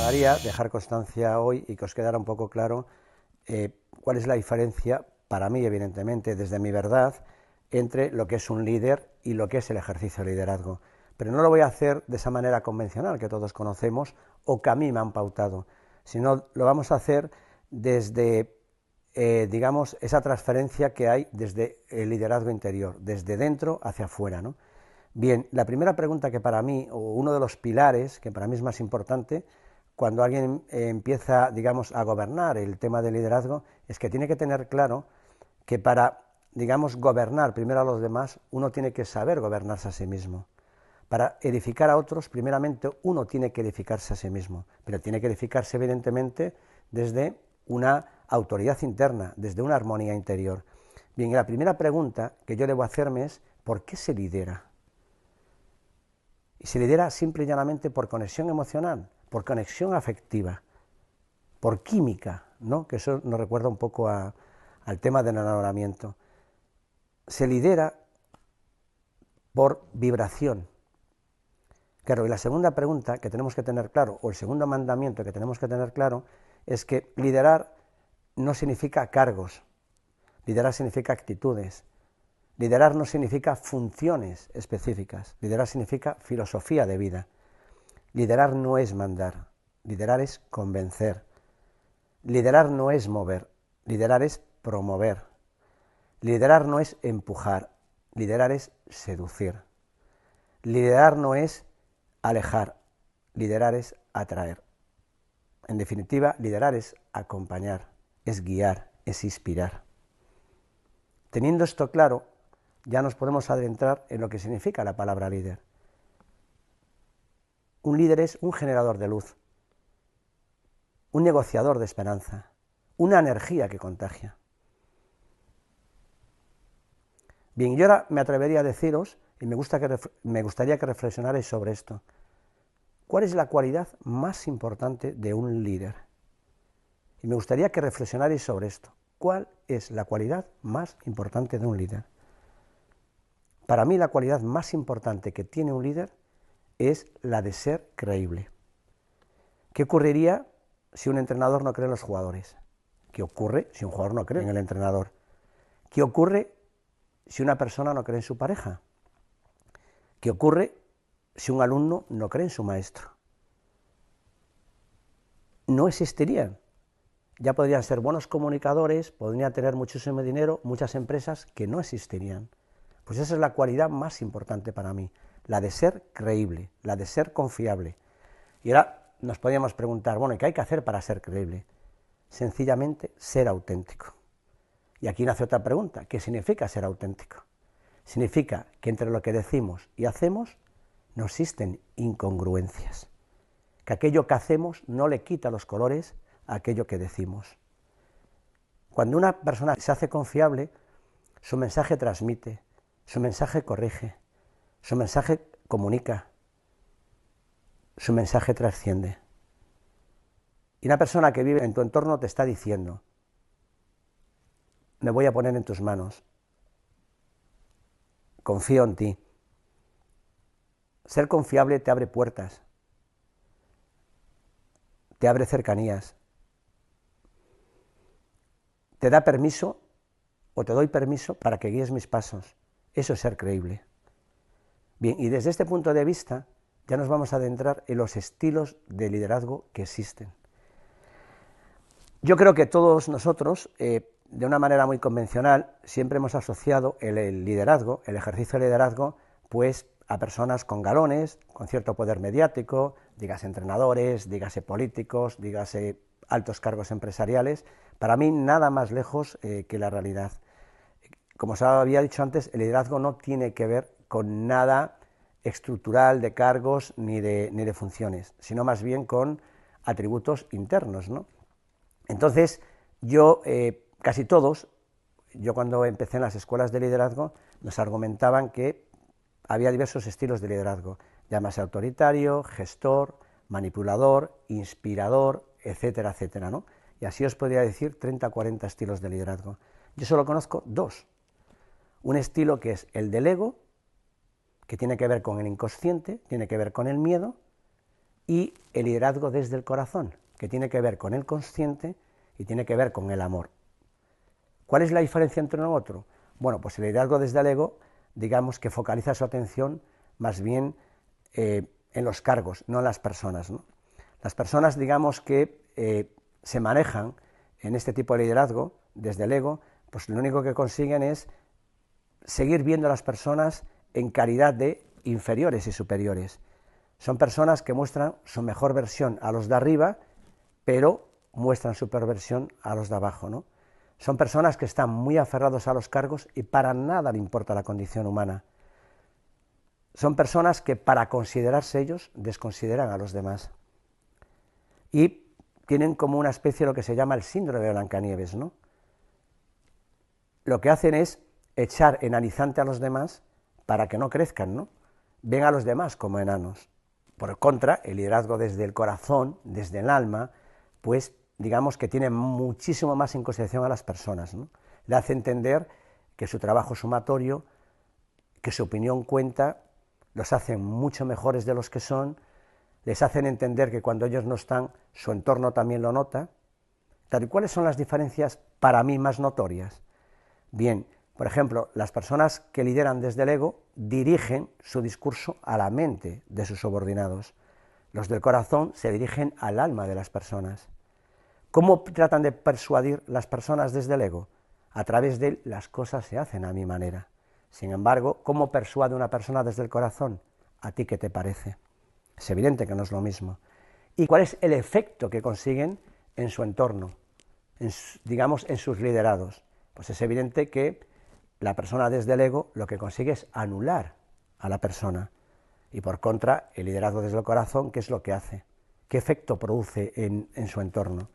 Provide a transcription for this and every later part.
agradaría dejar constancia hoy y que os quedara un poco claro cuál es la diferencia, para mí evidentemente, desde mi verdad, entre lo que es un líder y lo que es el ejercicio de liderazgo. Pero no lo voy a hacer de esa manera convencional que todos conocemos o que a mí me han pautado, sino lo vamos a hacer desde, digamos, esa transferencia que hay desde el liderazgo interior, desde dentro hacia afuera, ¿no? Bien, la primera pregunta que para mí, o uno de los pilares que para mí es más importante, cuando alguien empieza, digamos, a gobernar el tema del liderazgo, es que tiene que tener claro que para, digamos, gobernar primero a los demás, uno tiene que saber gobernarse a sí mismo. Para edificar a otros, primeramente uno tiene que edificarse a sí mismo, pero tiene que edificarse evidentemente desde una autoridad interna, desde una armonía interior. Bien, y la primera pregunta que yo debo hacerme es, ¿por qué se lidera? Y se lidera simple y llanamente por conexión emocional, por conexión afectiva, por química, ¿no? Que eso nos recuerda un poco al tema del enamoramiento. Se lidera por vibración. Claro, y la segunda pregunta que tenemos que tener claro, o el segundo mandamiento que tenemos que tener claro, es que liderar no significa cargos, liderar significa actitudes, liderar no significa funciones específicas, liderar significa filosofía de vida. Liderar no es mandar, liderar es convencer. Liderar no es mover, liderar es promover. Liderar no es empujar, liderar es seducir. Liderar no es alejar, liderar es atraer. En definitiva, liderar es acompañar, es guiar, es inspirar. Teniendo esto claro, ya nos podemos adentrar en lo que significa la palabra líder. Un líder es un generador de luz, un negociador de esperanza, una energía que contagia. Bien, yo ahora me atrevería a deciros, y me gustaría que reflexionarais sobre esto, ¿cuál es la cualidad más importante de un líder? Y me gustaría que reflexionarais sobre esto. ¿Cuál es la cualidad más importante de un líder? Para mí la cualidad más importante que tiene un líder es la de ser creíble. ¿Qué ocurriría si un entrenador no cree en los jugadores? ¿Qué ocurre si un jugador no cree en el entrenador? ¿Qué ocurre si una persona no cree en su pareja? ¿Qué ocurre si un alumno no cree en su maestro? No existirían. Ya podrían ser buenos comunicadores, podrían tener muchísimo dinero, muchas empresas que no existirían. Pues esa es la cualidad más importante para mí, la de ser creíble, la de ser confiable. Y ahora nos podríamos preguntar, bueno, ¿qué hay que hacer para ser creíble? Sencillamente ser auténtico. Y aquí nace otra pregunta, ¿qué significa ser auténtico? Significa que entre lo que decimos y hacemos no existen incongruencias, que aquello que hacemos no le quita los colores a aquello que decimos. Cuando una persona se hace confiable, su mensaje transmite, su mensaje corrige, su mensaje comunica, su mensaje trasciende. Y una persona que vive en tu entorno te está diciendo, me voy a poner en tus manos, confío en ti. Ser confiable te abre puertas, te abre cercanías, te da permiso o te doy permiso para que guíes mis pasos. Eso es ser creíble. Bien, y desde este punto de vista ya nos vamos a adentrar en los estilos de liderazgo que existen. Yo creo que todos nosotros, de una manera muy convencional, siempre hemos asociado el liderazgo, el ejercicio de liderazgo, pues a personas con galones, con cierto poder mediático, dígase entrenadores, dígase políticos, dígase altos cargos empresariales. Para mí nada más lejos que la realidad. Como os había dicho antes, el liderazgo no tiene que ver con nada estructural de cargos ni de funciones, sino más bien con atributos internos, ¿no? Entonces, casi todos, yo cuando empecé en las escuelas de liderazgo, nos argumentaban que había diversos estilos de liderazgo, llámase autoritario, gestor, manipulador, inspirador, etcétera, etcétera, ¿no? Y así os podría decir 30 o 40 estilos de liderazgo. Yo solo conozco dos. Un estilo que es el del ego, que tiene que ver con el inconsciente, tiene que ver con el miedo, y el liderazgo desde el corazón, que tiene que ver con el consciente y tiene que ver con el amor. ¿Cuál es la diferencia entre uno y otro? Bueno, pues el liderazgo desde el ego, digamos que focaliza su atención más bien en los cargos, no en las personas, ¿no? Las personas, digamos que se manejan en este tipo de liderazgo desde el ego, pues lo único que consiguen es seguir viendo a las personas en calidad de inferiores y superiores. Son personas que muestran su mejor versión a los de arriba, pero muestran su peor versión a los de abajo, ¿no? Son personas que están muy aferrados a los cargos y para nada le importa la condición humana. Son personas que para considerarse ellos desconsideran a los demás. Y tienen como una especie de lo que se llama el síndrome de Blancanieves, ¿no? Lo que hacen es echar enanizante a los demás para que no crezcan, ¿no? Ven a los demás como enanos. Por el contra, el liderazgo desde el corazón, desde el alma, pues digamos que tiene muchísimo más en consideración a las personas, ¿no? Le hace entender que su trabajo es sumatorio, que su opinión cuenta, los hacen mucho mejores de los que son, les hacen entender que cuando ellos no están, su entorno también lo nota. ¿Y cuáles son las diferencias para mí más notorias? Bien, por ejemplo, las personas que lideran desde el ego dirigen su discurso a la mente de sus subordinados. Los del corazón se dirigen al alma de las personas. ¿Cómo tratan de persuadir las personas desde el ego? A través de las cosas se hacen a mi manera. Sin embargo, ¿cómo persuade una persona desde el corazón? ¿A ti qué te parece? Es evidente que no es lo mismo. ¿Y cuál es el efecto que consiguen en su entorno, digamos, en sus liderados? Pues es evidente que la persona desde el ego lo que consigue es anular a la persona. Y por contra, el liderazgo desde el corazón, ¿qué es lo que hace? ¿Qué efecto produce en su entorno?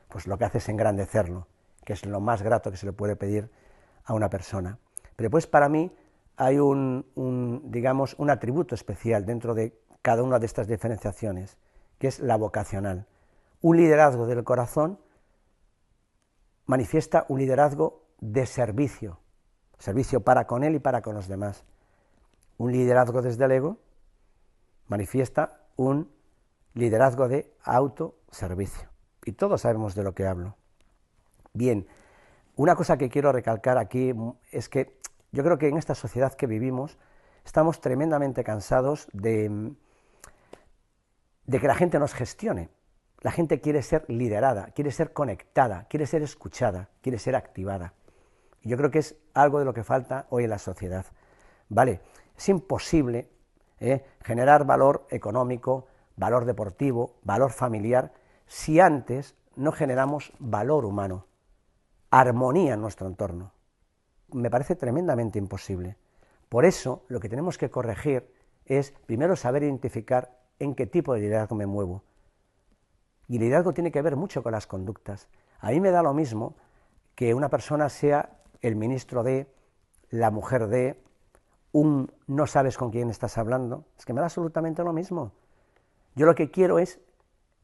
Pues lo que hace es engrandecerlo, que es lo más grato que se le puede pedir a una persona. Pero pues para mí hay digamos, un atributo especial dentro de cada una de estas diferenciaciones, que es la vocacional. Un liderazgo del corazón manifiesta un liderazgo de servicio, servicio para con él y para con los demás. Un liderazgo desde el ego manifiesta un liderazgo de autoservicio. Y todos sabemos de lo que hablo. Bien, una cosa que quiero recalcar aquí es que yo creo que en esta sociedad que vivimos estamos tremendamente cansados de que la gente nos gestione. La gente quiere ser liderada, quiere ser conectada, quiere ser escuchada, quiere ser activada. Y yo creo que es algo de lo que falta hoy en la sociedad. ¿Vale? Es imposible generar valor económico, valor deportivo, valor familiar, si antes no generamos valor humano, armonía en nuestro entorno. Me parece tremendamente imposible. Por eso, lo que tenemos que corregir es primero saber identificar en qué tipo de liderazgo me muevo. Y el liderazgo tiene que ver mucho con las conductas. A mí me da lo mismo que una persona sea el ministro de, la mujer de, no sabes con quién estás hablando. Es que me da absolutamente lo mismo. Yo lo que quiero es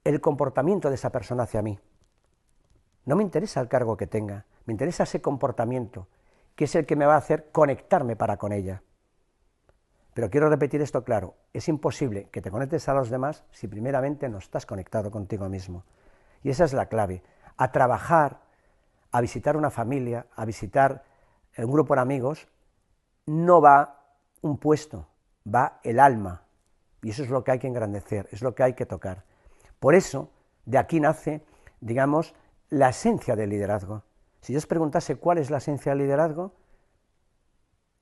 el comportamiento de esa persona hacia mí. No me interesa el cargo que tenga, me interesa ese comportamiento, que es el que me va a hacer conectarme para con ella. Pero quiero repetir esto claro, es imposible que te conectes a los demás si primeramente no estás conectado contigo mismo. Y esa es la clave, a trabajar, a visitar una familia, a visitar un grupo de amigos, no va un puesto, va el alma. Y eso es lo que hay que engrandecer, es lo que hay que tocar. Por eso, de aquí nace, digamos, la esencia del liderazgo. Si yo os preguntase cuál es la esencia del liderazgo,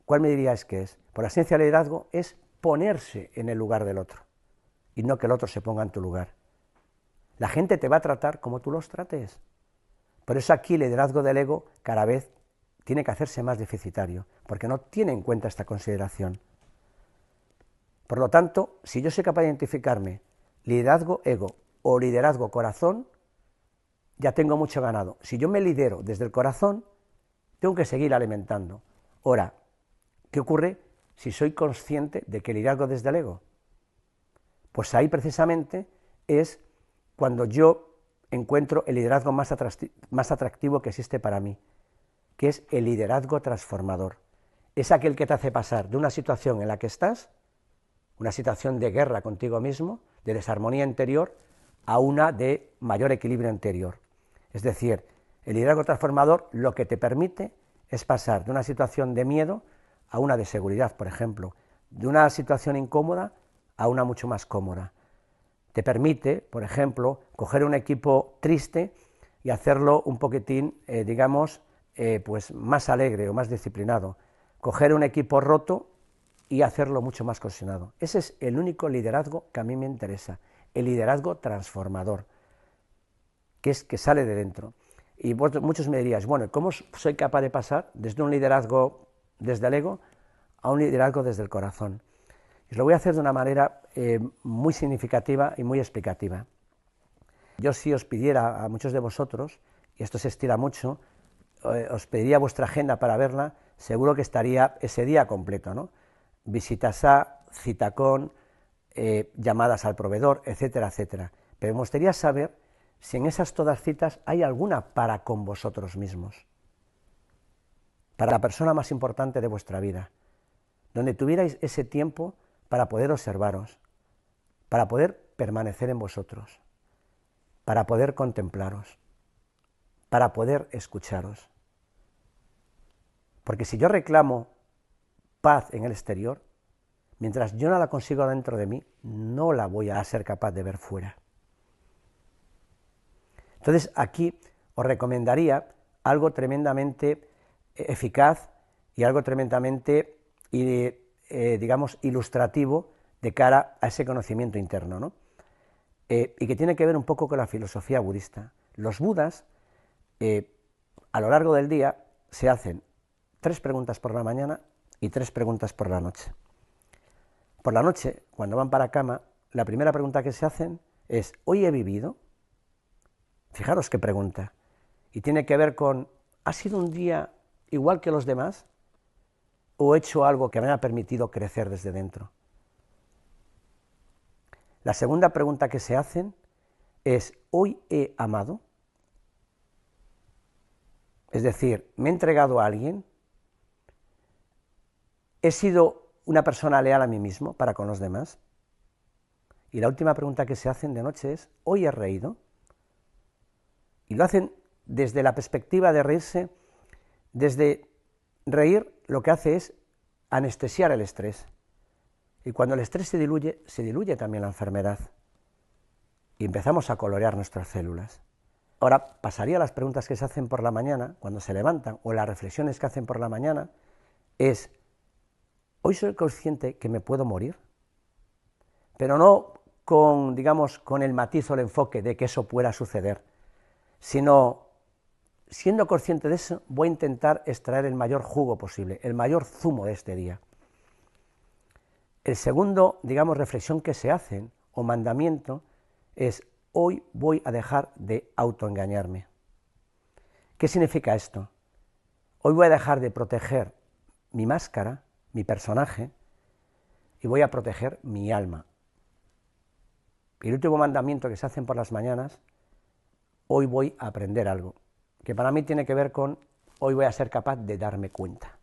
¿cuál me diríais que es? Pues la esencia del liderazgo es ponerse en el lugar del otro y no que el otro se ponga en tu lugar. La gente te va a tratar como tú los trates. Por eso aquí el liderazgo del ego cada vez tiene que hacerse más deficitario, porque no tiene en cuenta esta consideración. Por lo tanto, si yo soy capaz de identificarme liderazgo ego o liderazgo corazón, ya tengo mucho ganado. Si yo me lidero desde el corazón, tengo que seguir alimentando. Ahora, ¿qué ocurre si soy consciente de que liderazgo desde el ego? Pues ahí precisamente es cuando yo encuentro el liderazgo más atractivo que existe para mí, que es el liderazgo transformador. Es aquel que te hace pasar de una situación en la que estás una situación de guerra contigo mismo, de desarmonía interior, a una de mayor equilibrio interior. Es decir, el liderazgo transformador lo que te permite es pasar de una situación de miedo a una de seguridad, por ejemplo, de una situación incómoda a una mucho más cómoda. Te permite, por ejemplo, coger un equipo triste y hacerlo un poquitín, pues más alegre o más disciplinado. Coger un equipo roto y hacerlo mucho más cohesionado. Ese es el único liderazgo que a mí me interesa, el liderazgo transformador, que es que sale de dentro. Y muchos me diríais, bueno, ¿cómo soy capaz de pasar desde un liderazgo desde el ego a un liderazgo desde el corazón? Y lo voy a hacer de una manera muy significativa y muy explicativa. Yo si os pidiera a muchos de vosotros, y esto se estira mucho, os pediría vuestra agenda para verla, seguro que estaría ese día completo, ¿no? Visitas a, cita con, llamadas al proveedor, etcétera, etcétera. Pero me gustaría saber si en esas todas citas hay alguna para con vosotros mismos, para la persona más importante de vuestra vida, donde tuvierais ese tiempo para poder observaros, para poder permanecer en vosotros, para poder contemplaros, para poder escucharos. Porque si yo reclamo paz en el exterior, mientras yo no la consigo dentro de mí, no la voy a ser capaz de ver fuera. Entonces aquí os recomendaría algo tremendamente eficaz y algo tremendamente, ilustrativo de cara a ese conocimiento interno, ¿no? Y que tiene que ver un poco con la filosofía budista. Los budas, a lo largo del día, se hacen 3 preguntas por la mañana y 3 preguntas por la noche. Por la noche, cuando van para cama, la primera pregunta que se hacen es, ¿hoy he vivido? Fijaros qué pregunta. Y tiene que ver con, ¿ha sido un día igual que los demás? ¿O he hecho algo que me ha permitido crecer desde dentro? La segunda pregunta que se hacen es, ¿hoy he amado? Es decir, ¿me he entregado a alguien? ¿He sido una persona leal a mí mismo para con los demás? Y la última pregunta que se hacen de noche es, ¿hoy he reído? Y lo hacen desde la perspectiva de reírse, desde reír lo que hace es anestesiar el estrés. Y cuando el estrés se diluye también la enfermedad. Y empezamos a colorear nuestras células. Ahora pasaría a las preguntas que se hacen por la mañana, cuando se levantan, o las reflexiones que hacen por la mañana, es, ¿hoy soy consciente que me puedo morir? Pero no con el matiz o el enfoque de que eso pueda suceder, sino, siendo consciente de eso, voy a intentar extraer el mayor jugo posible, el mayor zumo de este día. El segundo, reflexión que se hacen, o mandamiento, es, hoy voy a dejar de autoengañarme. ¿Qué significa esto? Hoy voy a dejar de proteger mi máscara, mi personaje, y voy a proteger mi alma. Y el último mandamiento que se hacen por las mañanas, hoy voy a aprender algo, que para mí tiene que ver con, hoy voy a ser capaz de darme cuenta.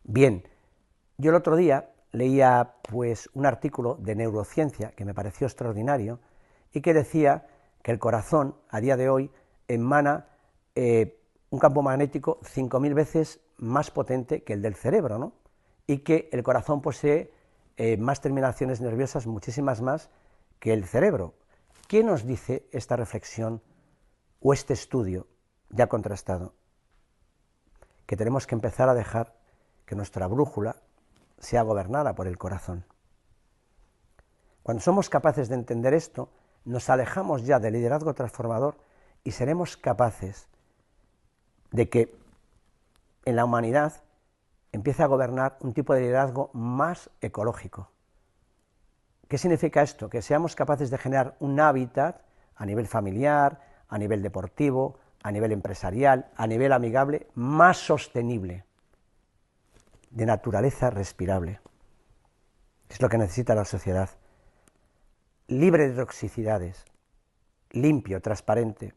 Bien, yo el otro día leía pues un artículo de neurociencia que me pareció extraordinario y que decía que el corazón a día de hoy emana un campo magnético 5000 veces más potente que el del cerebro, ¿no? Y que el corazón posee más terminaciones nerviosas, muchísimas más que el cerebro. ¿Qué nos dice esta reflexión o este estudio ya contrastado? Que tenemos que empezar a dejar que nuestra brújula sea gobernada por el corazón. Cuando somos capaces de entender esto, nos alejamos ya del liderazgo transformador y seremos capaces de que en la humanidad empiece a gobernar un tipo de liderazgo más ecológico. ¿Qué significa esto? Que seamos capaces de generar un hábitat a nivel familiar, a nivel deportivo, a nivel empresarial, a nivel amigable, más sostenible, de naturaleza respirable. Es lo que necesita la sociedad. Libre de toxicidades, limpio, transparente,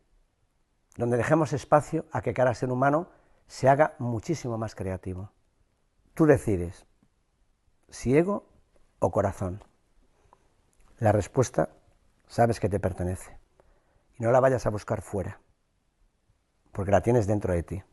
donde dejemos espacio a que cada ser humano se haga muchísimo más creativo. Tú decides. si ego o corazón. La respuesta sabes que te pertenece. Y no la vayas a buscar fuera, porque la tienes dentro de ti.